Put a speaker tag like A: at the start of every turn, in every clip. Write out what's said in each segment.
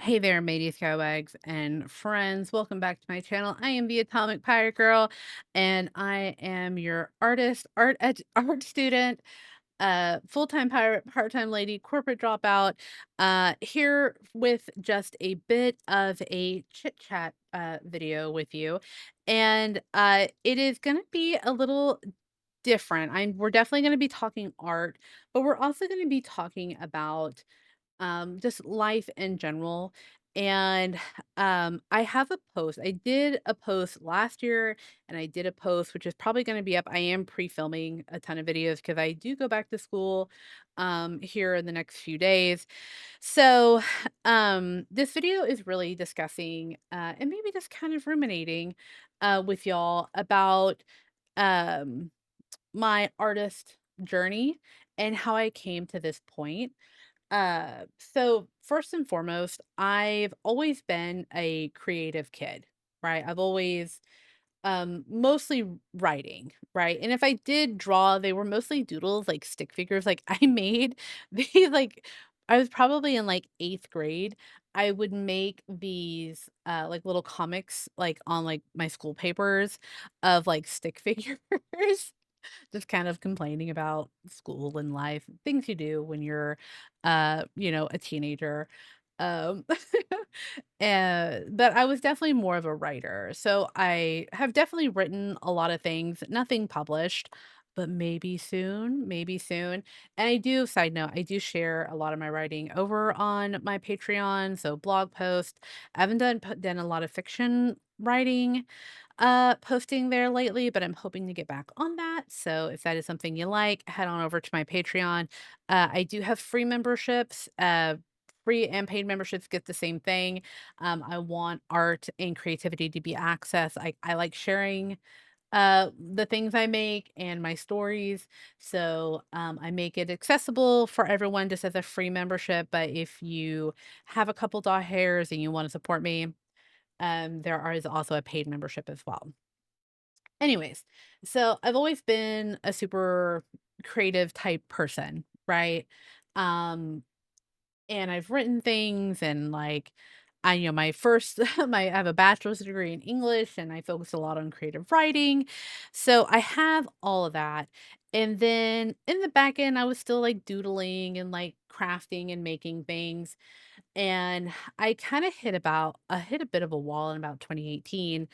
A: Hey there, mateys, scallywags, and friends. Welcome back to my channel. I am the Atomic Pirate Girl, and I am your art student, full-time pirate, part-time lady, corporate dropout, here with just a bit of a chit-chat video with you. And it is gonna be a little different. We're definitely gonna be talking art, but we're also gonna be talking about just life in general. And I have a post. I did a post last year, and I did a post which is probably going to be up. I am pre-filming a ton of videos because I do go back to school here in the next few days. So this video is really discussing and maybe just kind of ruminating with y'all about um my artist journey and how I came to this point. So first and foremost, I've always been a creative kid, right? I've always mostly writing, right? And if I did draw, they were mostly doodles, like stick figures. Like I made these like I was probably in like 8th grade. I would make these like little comics like on like my school papers of like stick figures. Just kind of complaining about school and life, things you do when you're, a teenager. Um, but I was definitely more of a writer. So I have definitely written a lot of things, nothing published, but maybe soon, maybe soon. And I do, side note, I do share a lot of my writing over on my Patreon. So blog posts. I haven't done a lot of fiction writing posting there lately, but I'm hoping to get back on that. So if that is something you like, head on over to my Patreon. I do have free memberships. Free and paid memberships get the same thing. I want art and creativity to be accessed. I like sharing the things I make and my stories. So I make it accessible for everyone just as a free membership. But if you have a couple dot hairs and you want to support me, is also a paid membership as well. Anyways, so I've always been a super creative type person, right? Um, and I've written things and like my first I have a bachelor's degree in English and I focus a lot on creative writing. So I have all of that. And then in the back end, I was still like doodling and like crafting and making things. And I kind of hit a bit of a wall in about 2018,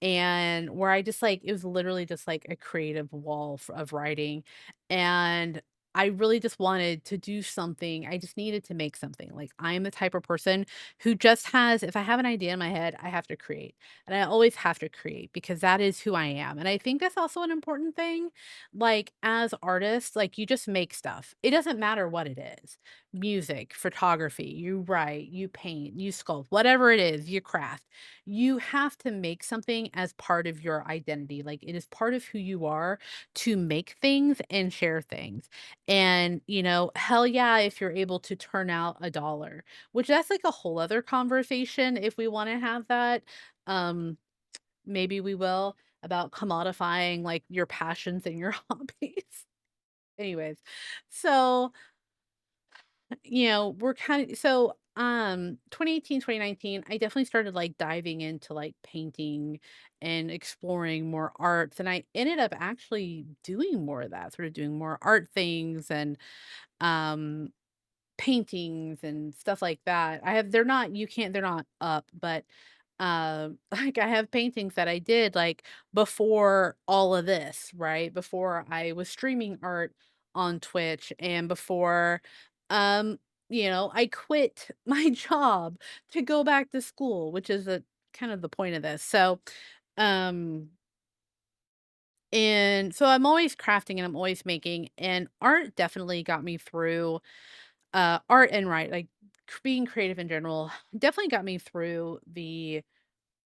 A: and where I just like it was literally just like a creative wall of writing. And I really just wanted to do something. I just needed to make something. Like I am the type of person who just has, if I have an idea in my head, I have to create. And I always have to create because that is who I am. And I think that's also an important thing. Like as artists, like you just make stuff. It doesn't matter what it is. Music, photography, you write, you paint, you sculpt, whatever it is, you craft, you have to make something as part of your identity. Like it is part of who you are to make things and share things. And, hell yeah, if you're able to turn out a dollar, which that's like a whole other conversation if we want to have that. Um, Maybe we will about commodifying like your passions and your hobbies. Anyways, so we're kind of 2018, 2019, I definitely started like diving into like painting and exploring more arts. And I ended up actually doing more of that, sort of doing more art things and um paintings and stuff like that. They're not up, but like I have paintings that I did like before all of this, right? Before I was streaming art on Twitch and before um I quit my job to go back to school, which is a kind of the point of this. So um and so I'm always crafting and I'm always making, and art definitely got me through art and like being creative in general definitely got me through the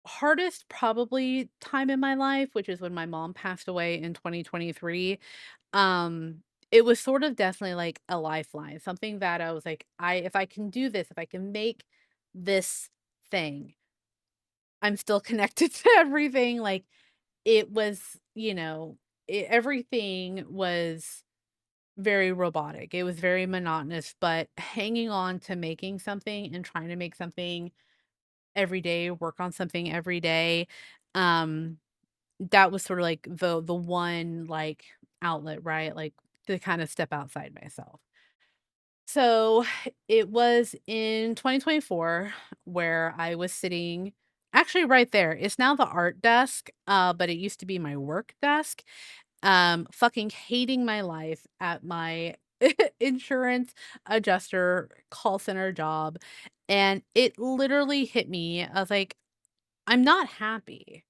A: hardest probably time in my life, which is when my mom passed away in 2023. Um, it was sort of definitely like a lifeline, something that I was like, if I can do this, if I can make this thing, I'm still connected to everything. Like it was, everything was very robotic. It was very monotonous, but hanging on to making something and trying to make something every day, work on something every day, um, that was sort of like the one, like, outlet, right? Like, to kinda step outside myself. So, it was in 2024 where I was sitting actually right there. It's now the art desk, but it used to be my work desk, fucking hating my life at my insurance adjuster call center job, and it literally hit me. I was like, "I'm not happy."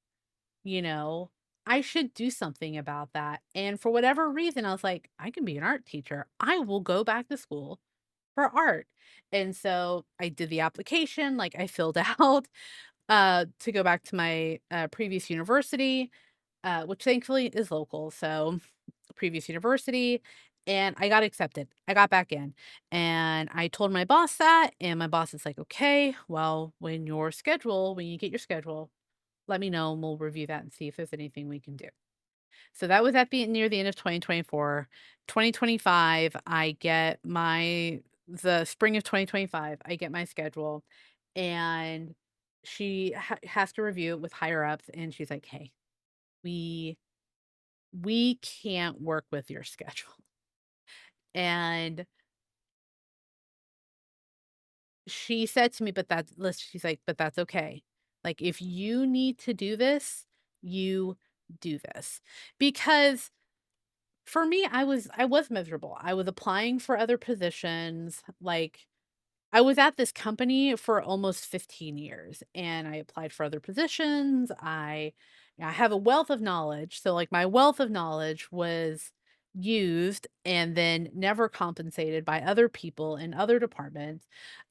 A: You know, I should do something about that. And for whatever reason, I was like, I can be an art teacher. I will go back to school for art. And so I did the application, like I filled out to go back to my previous university, which thankfully is local. So previous university. And I got accepted. I got back in. And I told my boss that. And my boss is like, okay, well, when you get your schedule, let me know and we'll review that and see if there's anything we can do. So that was at the near the end of 2024. 2025, I get my the spring of 2025, I get my schedule and has to review it with higher ups and she's like, "Hey, we we can't work with your schedule." And she said to me, she's like, "But that's okay. Like if you need to do this, you do this." Because for me, I was miserable. I was applying for other positions, like I was at this company for almost 15 years and I applied for other positions. I have a wealth of knowledge. So like my wealth of knowledge was used and then never compensated by other people in other departments.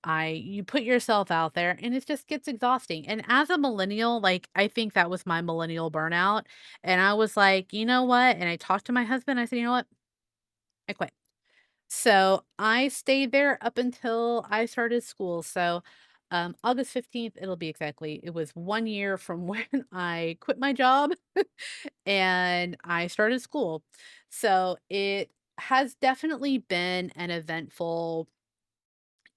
A: I You put yourself out there and it just gets exhausting. And as a millennial, like I think that was my millennial burnout. And I was like, you know what? And I talked to my husband. I said, you know what? I quit. So, I stayed there up until I started school. So, August 15th, it'll be exactly it was 1 year from when I quit my job and I started school. So, it has definitely been an eventful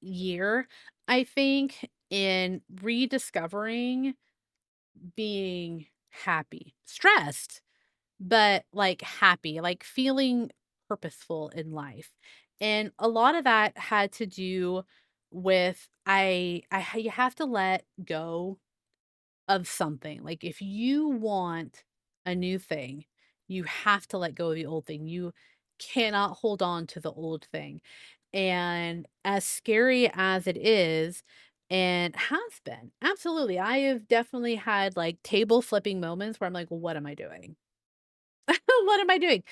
A: year, I think, in rediscovering being happy, stressed, but, like, happy, like, feeling purposeful in life, and a lot of that had to do with you have to let go of something, like, if you want a new thing, you have to let go of the old thing, you cannot hold on to the old thing, and as scary as it is, and has been, absolutely, I have definitely had, like, table flipping moments where I'm like, "What am I doing?" What am I doing?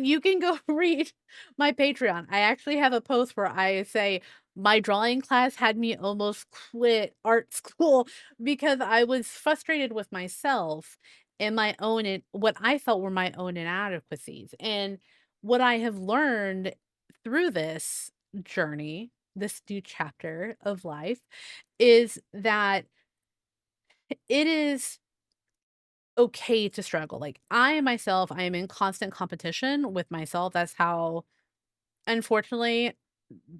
A: You can go read my Patreon. I actually have a post where I say, "My drawing class had me almost quit art school because I was frustrated with myself and my own and what I felt were my own inadequacies." And what I have learned through this journey, this new chapter of life, is that it is okay to struggle. Like, I myself, I am in constant competition with myself. That's how unfortunately,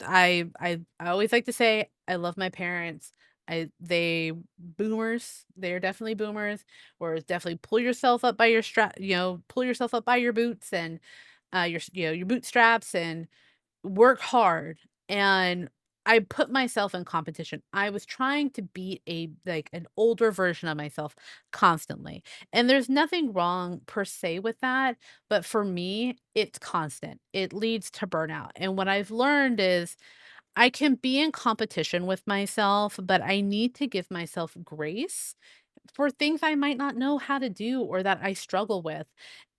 A: I always like to say I love my parents. They boomers. They're definitely boomers, where it's definitely pull yourself up by your strap, pull yourself up by your boots and your bootstraps and work hard, and I put myself in competition. I was trying to beat an older version of myself constantly. And there's nothing wrong per se with that, but for me, it's constant. It leads to burnout. And what I've learned is I can be in competition with myself, but I need to give myself grace for things I might not know how to do or that I struggle with.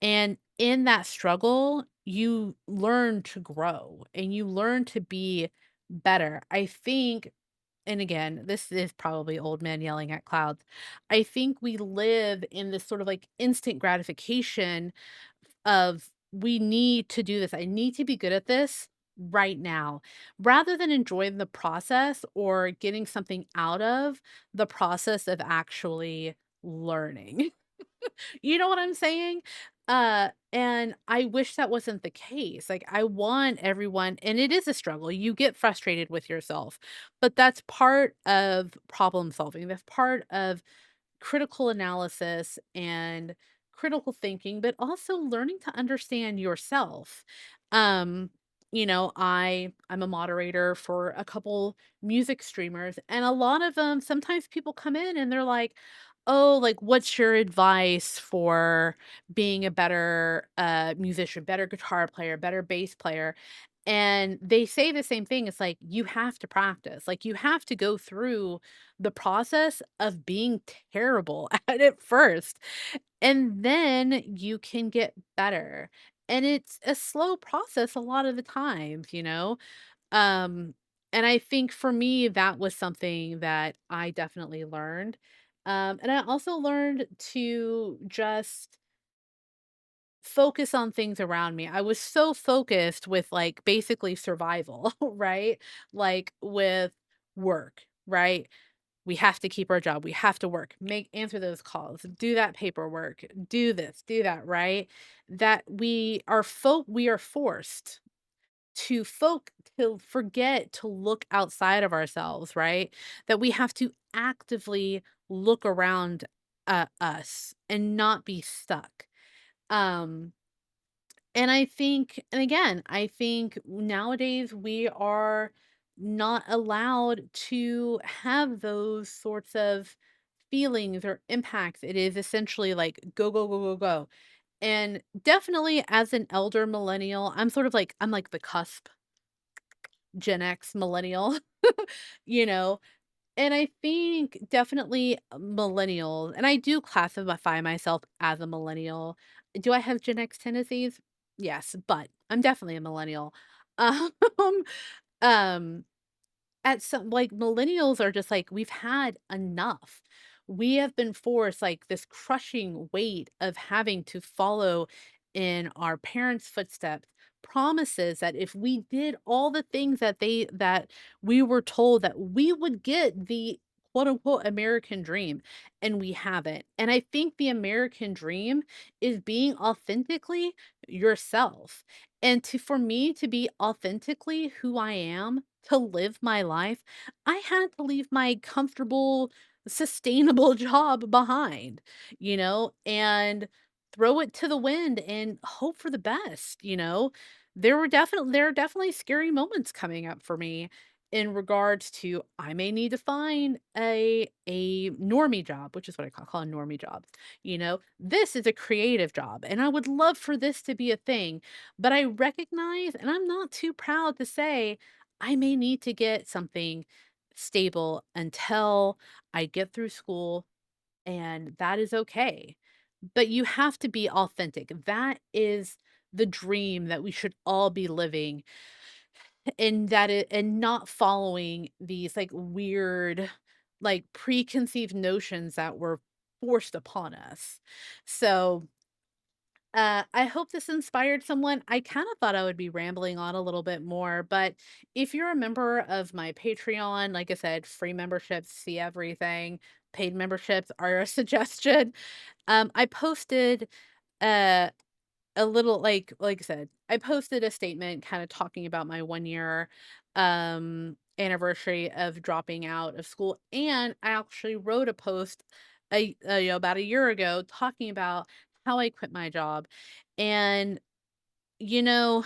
A: And in that struggle, you learn to grow and you learn to be better. I think, and again, this is probably old man yelling at clouds. I think we live in this sort of like instant gratification of we need to do this. I need to be good at this right now rather than enjoying the process or getting something out of the process of actually learning. You know what I'm saying? And I wish that wasn't the case. Like, I want everyone, and it is a struggle. You get frustrated with yourself, but that's part of problem solving. That's part of critical analysis and critical thinking, but also learning to understand yourself. Um, I'm a moderator for a couple music streamers, and a lot of them, sometimes people come in and they're like, "Oh, like, what's your advice for being a better musician, better guitar player, better bass player?" And they say the same thing. It's like, you have to practice. Like, you have to go through the process of being terrible at it first, and then you can get better. And it's a slow process a lot of the times, you know? Um, and I think for me, that was something that I definitely learned. And I also learned to just focus on things around me. I was so focused with, like, basically survival, right? Like, with work, right? We have to keep our job. We have to work, answer those calls, do that paperwork, do this, do that, right? That we are forced to forget to look outside of ourselves, right? That we have to actively look around us and not be stuck. Um I think nowadays we are not allowed to have those sorts of feelings or impacts. It is essentially like go, go, go, go, go. And definitely as an elder millennial, I'm like the cusp Gen X millennial, you know, and I think definitely millennials, and I do classify myself as a millennial. Do I have Gen X tendencies? Yes, but I'm definitely a millennial. Um, um, at some like, millennials are just like, "We've had enough." We have been forced, like, this crushing weight of having to follow in our parents' footsteps, promises that if we did all the things that we were told, that we would get the quote unquote "American dream," and we haven't. And I think the American dream is being authentically yourself. And to for me to be authentically who I am, to live my life, I had to leave my comfortable, sustainable job behind, and throw it to the wind and hope for the best, you know? There are definitely scary moments coming up for me in regards to I may need to find a normie job, which is what I call a normie job. This is a creative job, and I would love for this to be a thing, but I recognize, and I'm not too proud to say, I may need to get something stable until I get through school, and that is okay. But you have to be authentic. That is the dream that we should all be living, and not following these like weird, like preconceived notions that were forced upon us. So I hope this inspired someone. I kind of thought I would be rambling on a little bit more, but if you're a member of my Patreon, like I said, free memberships see everything. Paid memberships are a suggestion. I posted uh, a little like I said, I posted a statement kind of talking about my 1 year anniversary of dropping out of school, and I actually wrote a post about a year ago talking about how I quit my job. And you know,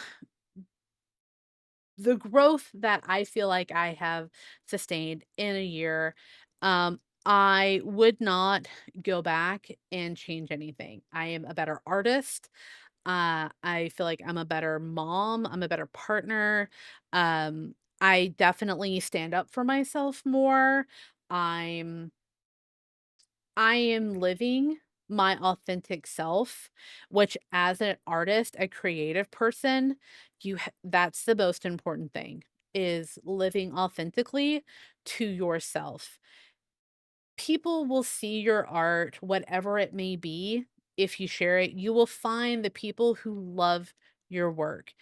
A: the growth that I feel like I have sustained in a year, I would not go back and change anything. I am a better artist. I feel like I'm a better mom, I'm a better partner. I definitely stand up for myself more. I'm I am living my authentic self, which as an artist, a creative person, that's the most important thing, is living authentically to yourself. People will see your art, whatever it may be. If you share it, you will find the people who love your work.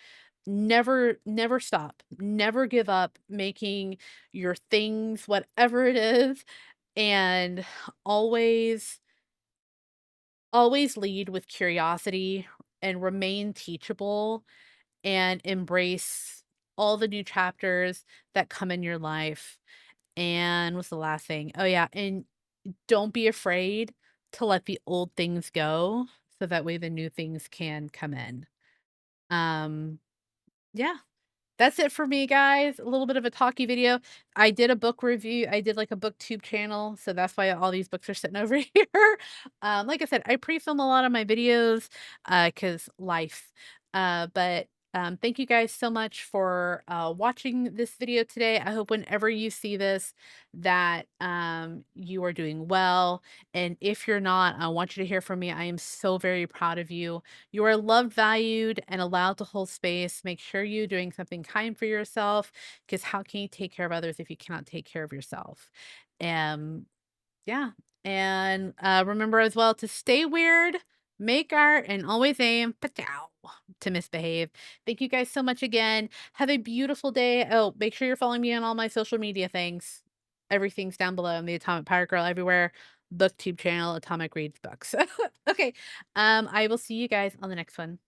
A: Never stop. Never give up making your things, whatever it is, and always always lead with curiosity and remain teachable and embrace all the new chapters that come in your life. And what's the last thing? Oh, yeah, and don't be afraid to let the old things go so that way the new things can come in. Um, yeah. That's it for me, guys. A little bit of a talky video. I did a book review. I did like a BookTube channel, so that's why all these books are sitting over here. Like I said, I pre-film a lot of my videos because life. Thank you guys so much for watching this video today. I hope whenever you see this that you are doing well. And if you're not, I want you to hear from me. I am so very proud of you. You are loved, valued, and allowed to hold space. Make sure you're doing something kind for yourself because how can you take care of others if you cannot take care of yourself? Um, yeah. And remember as well to stay weird, make art, and always aim pachow, to misbehave. Thank you guys so much again. Have a beautiful day. Oh, make sure you're following me on all my social media things. Everything's down below. I'm the Atomic Pirate Girl everywhere. BookTube channel, Atomic Reads Books. Okay. I will see you guys on the next one.